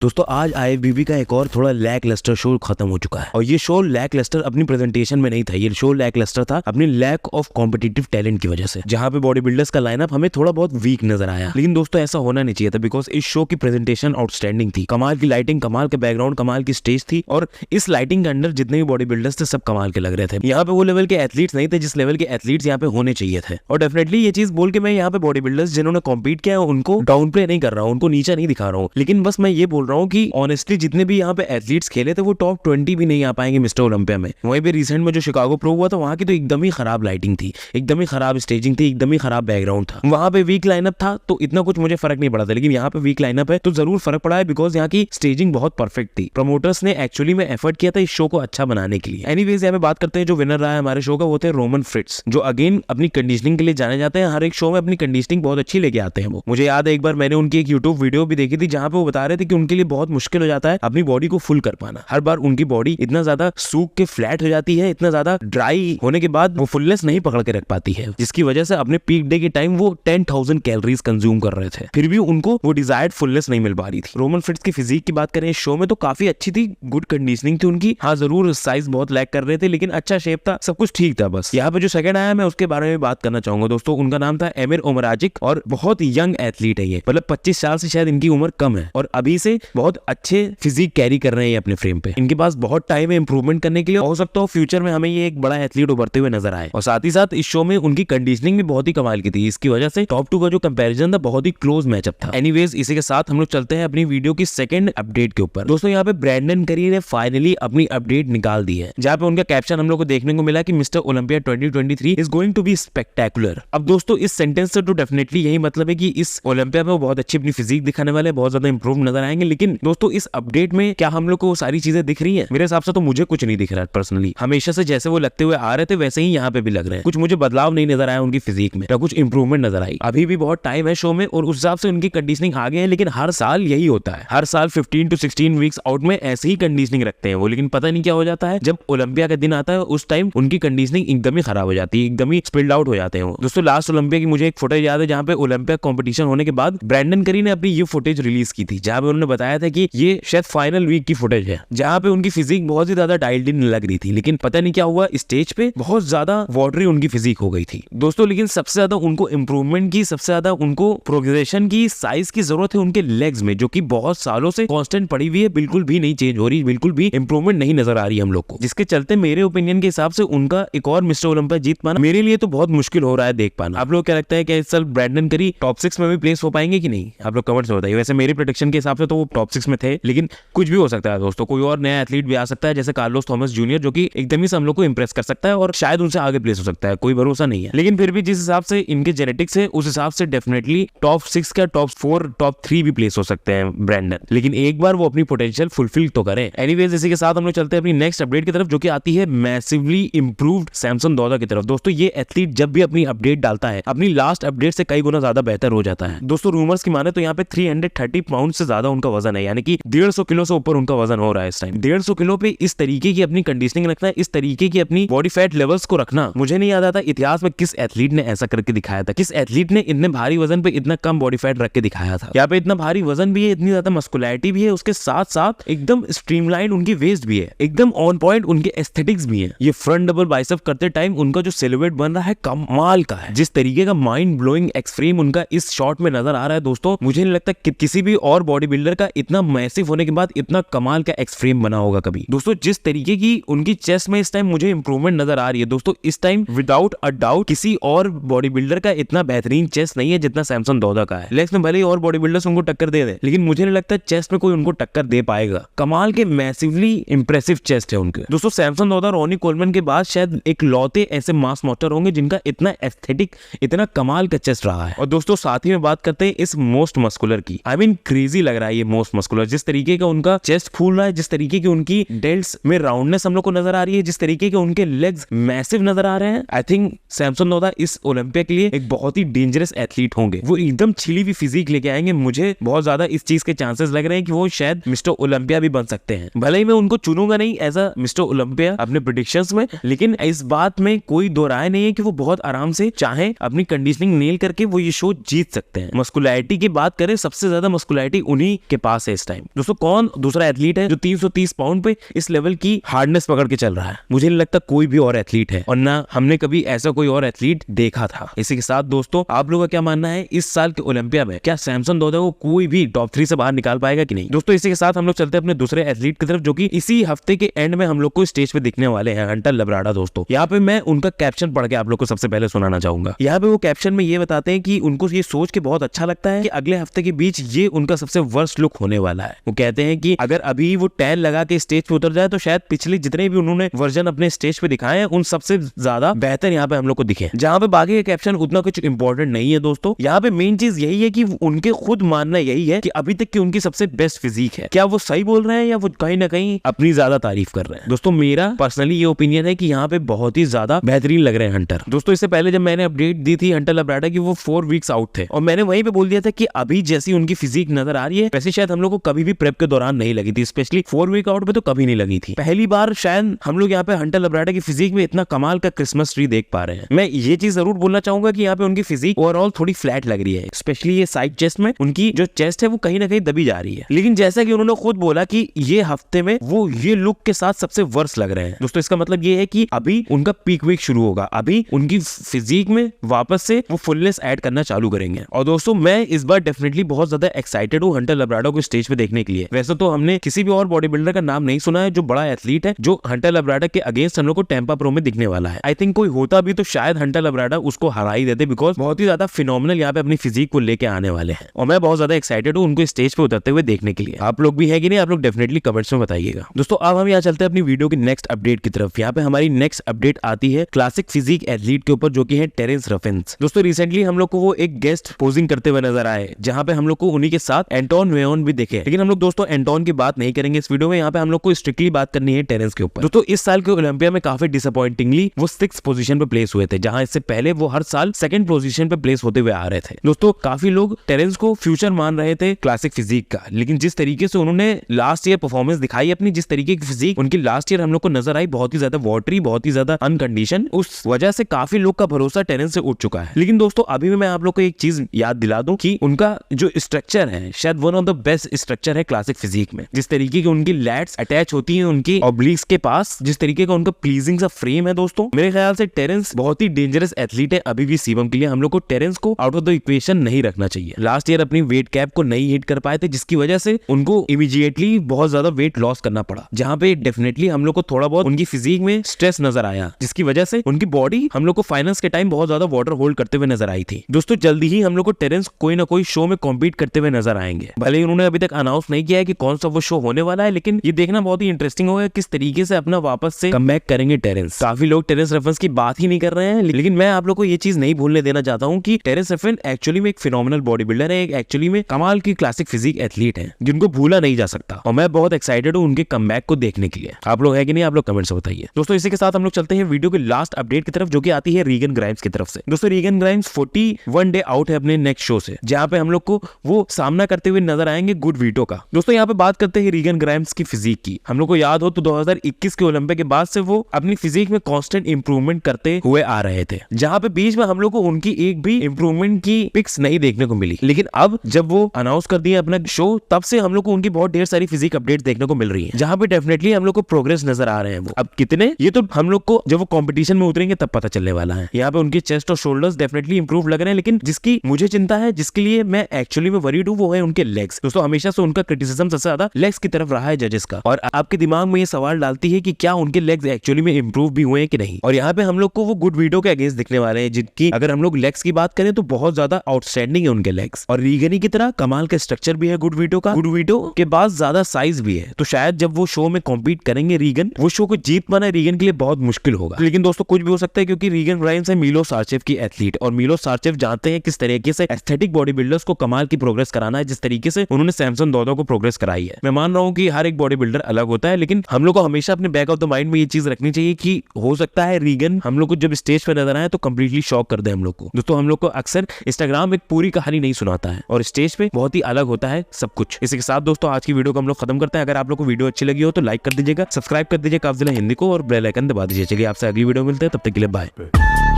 दोस्तों आज आईएफबीबी का एक और थोड़ा लैक लस्टर शो खत्म हो चुका है और ये शो लैक लस्टर अपनी प्रेजेंटेशन में नहीं था। ये शो लैक लस्टर था अपनी लैक ऑफ कॉम्पिटिटिव टैलेंट की वजह से, जहां पे बॉडी बिल्डर्स का लाइनअप हमें थोड़ा बहुत वीक नजर आया। लेकिन दोस्तों ऐसा होना नहीं चाहिए था, बिकॉज इस शो की प्रेजेंटेशन आउटस्टैंडिंग थी। कमाल की लाइटिंग, कमाल के बैकग्राउंड, कमाल की स्टेज थी और इस लाइटिंग के अंदर जितने भी बॉडी बिल्डर्स थे सब कमाल के लग रहे थे। यहाँ पे वो लेवल के एथलीट्स नहीं थे जिस लेवल के एथलीट्स यहाँ पे होने चाहिए थे। और डेफिनेटली ये चीज बोल के मैं यहाँ पे बॉडी बिल्डर्स जिन्होंने कॉम्पीट किया है उनको डाउन प्ले नहीं कर रहा हूँ, उनको नीचा नहीं दिखा रहा हूँ, लेकिन बस मैं ये बोल रहा हूँ कि ऑनेस्टली जितने भी यहाँ पे एथलीट्स खेले थे वो टॉप 20 भी नहीं आ पाएंगे मिस्टर ओलंपिया में। वहीं पे रिसेंट में जो शिकागो प्रो हुआ था वहां की तो एकदम ही खराब लाइटिंग थी, एकदम ही खराब स्टेजिंग थी, एकदम ही खराब बैकग्राउंड था। वहां पे वीक लाइनअप था तो इतना कुछ मुझे फर्क नहीं पड़ा था, लेकिन यहाँ पे वीक लाइनअप है तो जरूर फर्क पड़ा है, बिकॉज यहाँ की स्टेजिंग बहुत परफेक्ट थी। प्रमोटर्स ने एक्चुअली में एफर्ट किया था इस शो को अच्छा बनाने के लिए। एनीवेज यहाँ पे बात करते हैं जो विनर रहा है हमारे शो का, वो थे रोमन फ्रिट्ज, जो अगेन अपनी कंडीशनिंग के लिए जाने जाते हैं। हर एक शो में अपनी कंडीशनिंग बहुत अच्छी लेके आते हैं वो। मुझे याद है एक बार मैंने उनकी एक यूट्यूब वीडियो भी देखी थी जहां पे वो बता रहे थे कि उनके लिए बहुत मुश्किल हो जाता है अपनी बॉडी को फुल कर पाना। हर बार उनकी बॉडी इतना ज्यादा सूख के फ्लैट हो जाती है, इतना ज्यादा ड्राई होने के बाद वो फुलनेस नहीं पकड़ के रख पाती है, जिसकी वजह से अपने पीक डे के टाइम वो 10,000 कैलोरीज कंज्यूम कर रहे थे, फिर भी उनको वो डिजायर्ड फुलनेस नहीं मिल पा रही थी। रोमन फ्रिट्ज की फिजिक की बात करें इस शो में तो काफी अच्छी थी, गुड कंडीशनिंग थी उनकी। हाँ जरूर साइज बहुत लैक कर रहे थे लेकिन अच्छा शेप था, सब कुछ ठीक था। बस यहाँ पे जो सेकंड आया मैं उसके बारे में बात करना चाहूंगा दोस्तों। उनका नाम था एमिर ओमराजिक और बहुत यंग एथलीट है ये, मतलब 25 साल से शायद इनकी उम्र कम है और अभी से बहुत अच्छे फिजिक कैरी कर रहे हैं अपने फ्रेम पे। इनके पास बहुत टाइम है इंप्रूवमेंट करने के लिए, हो सकता है फ्यूचर में हमें ये एक बड़ा एथलीट उभरते हुए नजर आए। और साथ ही साथ इस शो में उनकी कंडीशनिंग भी बहुत ही कमाल की थी, इसकी वजह से टॉप 2 का जो कंपैरिजन था बहुत ही क्लोज मैचअप था। एनीवेज इसी के साथ हम लोग चलते हैं अपनी वीडियो की सेकंड अपडेट के ऊपर। दोस्तों यहाँ पे ब्रैंडन करी ने फाइनली अपनी अपडेट निकाल दी है, जहाँ पे उनका कैप्शन हम लोग को देखने को मिला कि mister Olympia 2023 is going to be spectacular. अब दोस्तों इस सेंटेंस से तो डेफिनेटली यही मतलब है कि इस ओलंपिया में वो बहुत अच्छी अपनी फिजिक दिखाने वाले, बहुत ज्यादा इंप्रूव नजर आएंगे। लेकिन दोस्तों इस अपडेट में क्या हम लोग को वो सारी चीजें दिख रही है? मेरे हिसाब से तो मुझे कुछ नहीं दिख रहा है पर्सनली। हमेशा से जैसे वो लगते हुए आ रहे थे वैसे ही यहाँ पे भी लग रहे हैं। कुछ मुझे बदलाव नहीं नजर आया उनकी फिजिक में, कुछ इंप्रूवमेंट नजर आई। अभी भी बहुत टाइम है शो में और उस हिसाब से उनकी कंडीशनिंग आगे है, लेकिन हर साल यही होता है, हर साल 15 to 16 वीक्स आउट में ऐसे ही कंडीशनिंग रखते हैं वो। लेकिन पता नहीं क्या हो जाता है, जब ओलंपिया का दिन आता है उस टाइम उनकी कंडीशनिंग एकदम ही खराब हो जाती है, एकदम ही स्पिल्ड आउट हो जाते हैं वो। दोस्तों लास्ट ओलंपिया की मुझे एक फुटेज याद है जहाँ पे ओलंपिया कॉम्पिटिशन होने के बाद ब्रैंडन करी ने अपनी ये फुटेज रिलीज की थी, जहाँ पे उन्होंने बताया था कि ये शायद फाइनल वीक की फुटेज है, जहाँ पे उनकी फिजिक बहुत ही ज्यादा डाइल्ड इन लग रही थी। लेकिन पता नहीं क्या हुआ, स्टेज पे बहुत ज्यादा वाटरी उनकी फिजिक हो गई थी दोस्तों। लेकिन सबसे ज्यादा उनको इंप्रूवमेंट की, सबसे ज्यादा उनको प्रोग्रेशन की, साइज की जरूरत है उनके लेग्स में, जो कि बहुत सालों से कांस्टेंट पड़ी हुई है, बिल्कुल भी नहीं चेंज हो रही, बिल्कुल भी इंप्रूवमेंट नहीं नजर आ रही हम लोग को। जिसके चलते मेरे ओपिनियन के हिसाब से उनका एक और मिस्टर ओलंपिया जीत पाना मेरे लिए तो बहुत मुश्किल हो रहा है देख पाना। आप लोग क्या लगता है कि इस साल ब्रैंडन करी टॉप 6 में भी प्लेस हो पाएंगे कि नहीं? आप लोग कमेंट्स में बताइए। वैसे मेरे प्रेडिक्शन के हिसाब से तो वो टॉप 6 में थे, लेकिन कुछ भी हो सकता है दोस्तों, कोई और नया एथलीट भी आ सकता है जैसे कार्लोस थॉमस जूनियर, जो कि एकदम ही से हम लोग को इंप्रेस कर सकता है और शायद उनसे आगे प्लेस हो सकता है, कोई भरोसा नहीं है। लेकिन फिर भी जिस हिसाब से इनके जेनेटिक्स है उस हिसाब से डेफिनेटली टॉप 6 का टॉप 4 टॉप 3 भी प्लेस हो सकते हैं ब्रैंडन, लेकिन एक बार वो अपनी पोटेंशियल फुलफिल तो करें। एनीवेज इसी के साथ हम लोग चलते हैं अपनी नेक्स्ट अपडेट की तरफ, जो कि आती है मैसिवली इंप्रूव्ड सैमसन दौदा की तरफ। दोस्तों ये एथलीट जब भी अपनी अपडेट डालता है अपनी लास्ट अपडेट से कई गुना ज्यादा बेहतर हो जाता है दोस्तों। रूमर्स की माने तो यहाँ पे 330 पाउंड से ज्यादा उनका वजन है, यानी कि 150 किलो से ऊपर उनका वजन हो रहा है इस टाइम। 150 किलो पे इस तरीके की अपनी कंडीशनिंग रखना है, इस तरीके की अपनी बॉडी फैट लेवल्स को रखना, मुझे नहीं याद आता इतिहास में किस एथलीट ने ऐसा करके दिखाया था, किस एथलीट ने इतने भारी वजन पे इतना कम बॉडी फैट रख के दिखाया था। यहाँ पे इतना भारी वजन भी है, इतनी ज्यादा मस्कुलैरिटी भी है, उसके साथ साथ एकदम स्ट्रीमलाइन उनकी वेस्ट भी है, एकदम ऑन पॉइंट उनके एस्थेटिक्स भी है। ये फ्रंट डबल बाइसेप करते टाइम उनका जो सिलुएट बन रहा है कमाल का है, जिस तरीके का माइंड ब्लोइंग एक्सट्रीम उनका इस शॉट में नजर आ रहा है दोस्तों, मुझे नहीं लगता कि किसी भी और बॉडी बिल्डर का इतना मैसिव होने के बाद इतना कमाल का एक्सट्रीम बना होगा कभी दोस्तों। जिस तरीके की उनकी चेस्ट में इस टाइम मुझे इंप्रूवमेंट नजर आ रही है दोस्तों, इस टाइम विदाउट अ डाउट किसी और बॉडी बिल्डर का इतना बेहतरीन चेस्ट नहीं है जितना सैमसन दौदा का है। लेग्स में भले ही और बॉडी बिल्डर्स उनको टक्कर दे दे, लेकिन मुझे नहीं लगता चेस्ट में कोई उनको टक्कर दे पाएगा। कमाल के मैसिवली इंप्रेसिव चेस्ट है उनके दोस्तों। सैमसन दौदा और रॉनी कोलमैन के बाद शायद एक लौते ऐसे मास मॉस्टर होंगे जिनका इतना एस्थेटिक, इतना कमाल का चेस्ट रहा है। और दोस्तों साथ ही में बात करते हैं इस मोस्ट मस्कुलर की, आई मीन क्रेजी लग रहा है ये मोस्ट मस्कुलर, जिस तरीके का उनका चेस्ट फूल रहा है, जिस तरीके की उनकी डेल्ट्स में राउंडनेस हम लोग को नजर आ रही है, जिस तरीके के उनके लेग्स मैसिव नजर आ रहे हैं। आई थिंक सैमसन दौदा इस ओलंपिया के लिए एक बहुत ही डेंजरस एथलीट होंगे। वो एकदम छिली हुई फिजिक लेके आएंगे, मुझे बहुत ज्यादा इस चीज के चांसेस लग रहे हैं कि वो शायद मिस्टर ओलंपिया भी बन सकते हैं। भले ही मैं उनको चुनूंगा नहीं एज अ मिस्टर ओलंपिया अपने प्रेडिक्शंस में, लेकिन इस बात में कोई दो राय नहीं है कि वो बहुत आराम से चाहे अपनी कंडीशनिंग नेल करके वो ये शो जीत सकते हैं। मस्कुलैरिटी की बात करें, सबसे ज्यादा मस्कुलैरिटी उन्हीं के पास है इस टाइम। दोस्तों कौन दूसरा एथलीट है जो 330 पाउंड पे इस लेवल की हार्डनेस पकड़ के चल रहा है? मुझे नहीं लगता कोई भी और एथलीट है, और ना हमने कभी ऐसा कोई और एथलीट देखा था। इसी के साथ दोस्तों आप लोगों का क्या मानना है, इस साल के ओलंपिया में क्या सैमसन दोदा को कोई भी टॉप 3 से बाहर निकाल पाएगा कि नहीं? दोस्तों इसी के साथ हम लोग चलते हैं अपने दूसरे एथलीट की तरफ, जो कि इसी हफ्ते के एंड में हम लोग को स्टेज पे दिखने वाले हैं, हंटर लब्राडा। दोस्तों यहाँ पे मैं उनका कैप्शन पढ़ के आप लोग को सबसे पहले सुनाना चाहूंगा। यहाँ पे वो कैप्शन में ये बताते हैं कि उनको ये सोच के बहुत अच्छा लगता है कि अगले हफ्ते के बीच ये उनका सबसे वर्स्ट लुक होने वाला है। वो कहते हैं कि अगर अभी वो टैन लगा के स्टेज पे उतर जाए तो शायद पिछले जितने भी उन्होंने वर्जन अपने स्टेज पे दिखाए हैं उन सबसे ज्यादा बेहतर यहाँ पे हम लोग को दिखे। जहाँ पे बाकी के कैप्शन उतना कुछ इंपॉर्टेंट नहीं है दोस्तों, यहाँ पे मेन चीज यही है कि उनके खुद मानना यही है कि अभी तक की उनकी सबसे बेस्ट फिजिक है। क्या वो सही बोल रहे हैं या वो कहीं ना कहीं अपनी ज्यादा तारीफ कर रहे हैं? दोस्तों मेरा पर्सनली ये ओपिनियन है कि यहाँ पे बहुत ही ज्यादा बेहतरीन लग रहे हैं हंटर। दोस्तों इससे पहले जब मैंने अपडेट दी थी हंटर लब्राडा की, वो 4 वीक्स आउट थे, और मैंने वहीं पे बोल दिया था कि अभी जैसी उनकी फिजिक नजर आ रही है वैसे शायद हम लोग को कभी भी प्रेप के दौरान नहीं लगी थी, स्पेशली 4 वीक आउट पे तो कभी नहीं लगी थी। पहली बार शायद हम लोग यहाँ पे हंटर लब्राडा की फिजिक में इतना कमाल का क्रिसमस ट्री देख पा रहे हैं। मैं ये चीज जरूर बोलना चाहूंगा कि यहाँ पे उनकी फिजिक ओवरऑल थोड़ी फ्लैट लग रही है, स्पेशली ये साइड चेस्ट में उनकी जो चेस्ट है वो कहीं ना कहीं दबी जा रही है। लेकिन जैसा कि उन्होंने खुद बोला कि ये हफ्ते में वो ये लुक के साथ सबसे वर्स्ट लग रहे हैं। दोस्तों इसका मतलब ये है कि अभी उनका पीक वीक शुरू होगा, अभी उनकी फिजिक में वापस से वो फुलनेस ऐड करना चालू करेंगे। और दोस्तों मैं इस बार डेफिनेटली बहुत ज्यादा एक्साइटेड हूँ हंटर लब्राडा को स्टेज पे देखने के लिए। वैसे तो हमने किसी भी और बॉडी बिल्डर का नाम नहीं सुना है जो बड़ा एथलीट है जो हंटर लब्राडा के अगेंस्ट हम लोग को टेम्पा प्रो में दिखने वाला है। आई थिंक कोई होता भी तो शायद हंटर लब्राडा उसको हरा ही देते, बिकॉज बहुत ही ज्यादा फिनोमिनल यहाँ पे अपनी फिजिक को लेके आने वाले हैं, और मैं बहुत ज्यादा एक्साइटेड हूँ उनको स्टेज पे उतरते हुए देखने के लिए। आप लोग भी है कि नहीं? आप लोग डेफिनेटली कमेंट्स में बताइएगा। दोस्तों अब हम यहाँ चलते हैं अपनी वीडियो की नेक्स्ट अपडेट की तरफ। यहाँ पे हमारी नेक्स्ट अपडेट आती है क्लासिक फिजिक एथलीट के ऊपर, जो कि है टेरेंस रफिन्स। दोस्तों रिसेंटली हम लोग को वो एक गेस्ट पोजिंग करते हुए नजर आए, जहाँ पे हम लोग को उन्हीं के साथ एंटोन वेओन भी दिखे। लेकिन हम लोग दोस्तों एंटोन की बात नहीं करेंगे इस वीडियो में, यहाँ पे हम लोग को स्ट्रिक्टली बात करनी है टेरेंस के ऊपर। दोस्तों इस साल के ओलंपिया में काफी डिसअपॉइंटिंगली वो 6th पोजीशन पे प्लेस हुए थे, जहां इससे पहले वो हर साल 2nd पोजीशन पे प्लेस होते हुए आ रहे थे। दोस्तों काफी लोग टेरेंस को फ्यूचर मान रहे थे क्लासिक फिजिक का, लेकिन जिस तरीके से उन्होंने लास्ट ईयर परफॉर्मेंस दिखाई अपनी, जिस तरीके की फिजिक उनकी लास्ट ईयर हम लोग को नजर आई, बहुत ही ज्यादा वाटरी, बहुत ही ज्यादा अनकंडीशन, उस वजह से काफी लोग का भरोसा टेरेंस से उठ चुका है। लेकिन दोस्तों अभी मैं आप लोग को एक चीज याद दिला दूं कि उनका जो स्ट्रक्चर है शायद one of the best structure है क्लासिक फिजिक में। जिस तरीके की उनकी लैट्स अटैच होती है उनकी ऑब्लिक्स के पास, जिस तरीके का उनका प्लीजिंग सा फ्रेम है दोस्तों, मेरे ख्याल से टेरेंस बहुत ही डेंजरस एथलीट है अभी भी शिवम के लिए। हम लोग को टेरेंस को आउट ऑफ द इक्वेशन नहीं रखना चाहिए। लास्ट ईयर अपनी वेट कैप को नहीं हिट कर पाए थे, जिसकी वजह से उनको इमीडिएटली बहुत ज्यादा वेट लॉस करना पड़ा, जहां पे डेफिनेटली हम लोग को थोड़ा बहुत उनकी फिजिक में स्ट्रेस नजर आया, जिसकी वजह से उनकी बॉडी हम लोग को फाइनल्स के टाइम बहुत ज्यादा वाटर होल्ड करते हुए नजर आई थी। दोस्तों जल्दी ही हम लोग को टेरेंस कोई ना कोई शो में कॉम्पीट करते हुए नजर आएंगे। भले ही उन्होंने अभी तक अनाउंस नहीं किया है कि कौन सा वो शो होने वाला है, लेकिन ये देखना बहुत ही इंटरेस्टिंग होगा किस तरीके से अपना वापस से कमबैक करेंगे टेरेंस। काफी लोग टेरेंस रफिन्स की बात ही नहीं कर रहे हैं, लेकिन मैं आप लोग को ये चीज नहीं भूलने देना चाहता हूँ कि टेरेंस रफिन एक्चुअली में एक फिनोमिनल बॉडी बिल्डर है, एक एक्चुअली में कमाल की क्लासिक फिजिक एथलीट है जिनको भूला नहीं जा सकता, और मैं बहुत एक्साइटेड हूँ उनके कमबैक को देखने के लिए। आप लोग है कि नहीं? आप लोग कमेंट से बताइए। दोस्तों इसी के साथ हम लोग चलते हैं वीडियो की लास्ट अपडेट की तरफ, जो कि आती है रीगन ग्राइम्स की तरफ से। दोस्तों रीगन ग्राइम्स 41 डे आउट है अपने नेक्स्ट शो से, जहां पे हम लोग को वो सामना करते हुए नजर आएंगे गुड वीटो का। दोस्तों यहाँ पे बात करते हैं रीगन ग्राइम्स की फिजिक की। हम लोग को याद हो तो 2021 के ओलंपिक के बाद से वो अपनी फिजिक में कांस्टेंट इंप्रूवमेंट करते हुए आ रहे थे, जहां पे बीच में हम लोग को उनकी एक भी इंप्रूवमेंट की पिक्स नहीं देखने को मिली। लेकिन अब जब वो अनाउंस कर दिए अपना शो, तब से हम लोग को उनकी बहुत ढेर सारी फिजिक अपडेट देखने को मिल रही है, जहां पे डेफिनेटली हम लोग को प्रोग्रेस नजर आ रहे हैं। वो अब कितने, ये तो हम लोग को जब वो कंपटीशन में उतरेंगे तब पता चलने वाला है। यहाँ पे उनके चेस्ट और शोल्डर्स डेफिनेटली इंप्रूव लग रहे हैं, लेकिन जिसकी मुझे चिंता है, जिसके लिए मैं एक्चुअली में वरीड हूँ, वो है उनके लेग्स। दोस्तों हमेशा से उनका क्रिटिसिज्म सबसे ज्यादा लेग्स की तरफ रहा है जजेस का, और आपके दिमाग में ये सवाल डालती है कि क्या उनके लेग्स एक्चुअली में इंप्रूव भी हुए हैं कि नहीं। और यहाँ पे हम लोग को वो गुड वीडियो के अगेंस्ट दिखने वाले हैं, जिनकी अगर हम लोग लेग्स की बात करें तो बहुत ज्यादा आउटस्टैंडिंग है उनके लेग्स, और रीगनी की तरह कमाल का स्ट्रक्चर भी है गुड वीडियो का। गुड वीडियो के बाद ज्यादा साइज भी है, तो शायद जब वो शो में कॉम्पीट करेंगे रीगन, वो शो को जीत पाना रीगन के लिए बहुत मुश्किल होगा। लेकिन दोस्तों कुछ भी हो सकता है, क्योंकि रीगन ग्राइम्स है मिलो सार्चेव की एथलीट, और मिलो सार्चेव जानते हैं किस तरीके से एस्थेटिक बॉडी बिल्डर्स को कमाल की प्रोग्रेस कराना है, जिस तरीके से उन्होंने सैमसन दोदा को प्रोग्रेस कराई है। मैं मान रहा हूँ कि हर एक बॉडी बिल्डर अलग होता है, लेकिन हम लोग को हमेशा अपने बैक ऑफ द माइंड में ये चीज रखनी चाहिए कि हो सकता है रीगन हम लोग को जब स्टेज पे नजर आए तो कंप्लीटली शॉक कर दे हम लोग को। दोस्तों हम लोग को अक्सर इंस्टाग्राम एक पूरी कहानी नहीं सुनाता है, और स्टेज पे बहुत ही अलग होता है सब कुछ। इसी के साथ दोस्तों आज की वीडियो को हम लोग खत्म करते हैं। अगर आप लोग को वीडियो अच्छी लगी हो तो लाइक कर दीजिएगा, सब्सक्राइब कर दीजिए काफजिला हिंदी को, और बेल आइकन दबा दीजिए। चलिए आपसे अगली वीडियो मिलते हैं, तब तक के लिए बाय।